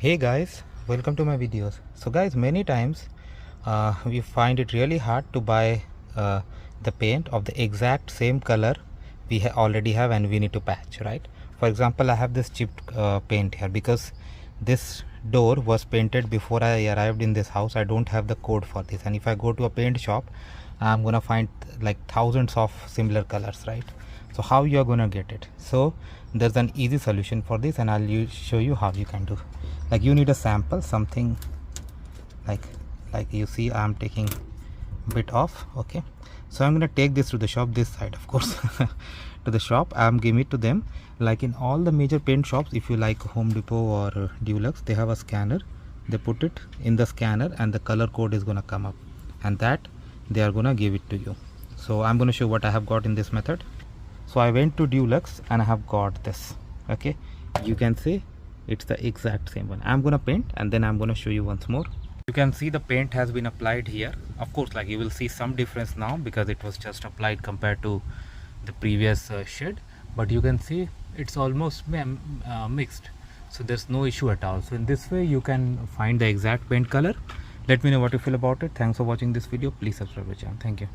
Hey guys, welcome to my videos. So guys, many times we find it really hard to buy the paint of the exact same color we already have and we need to patch, right? For example, I have this chipped paint here because this door was painted before I arrived in this house. I don't have the code for this, and if I go to a paint shop, I'm gonna find like thousands of similar colors, right? So how you are gonna get it? So there's an easy solution for this, and I'll show you how you can do. Like, you need a sample, something like you see I'm taking bit off. Okay, so I'm gonna take this to the shop, this side of course. To the shop, I'm giving it to them. Like in all the major paint shops, if you like Home Depot or Dulux, they have a scanner. They put it in the scanner and the color code is gonna come up, and that they are gonna give it to you. So I'm gonna show what I have got in this method. So I went to Dulux and I have got this. Okay, you can see it's the exact same one. I'm gonna paint and then I'm gonna show you once more. You can see the paint has been applied here. Of course, like, you will see some difference now because it was just applied compared to the previous shade, but you can see it's almost mixed, so there's no issue at all. So in this way you can find the exact paint color. Let me know what you feel about it. Thanks for watching this video. Please subscribe to the channel. Thank you.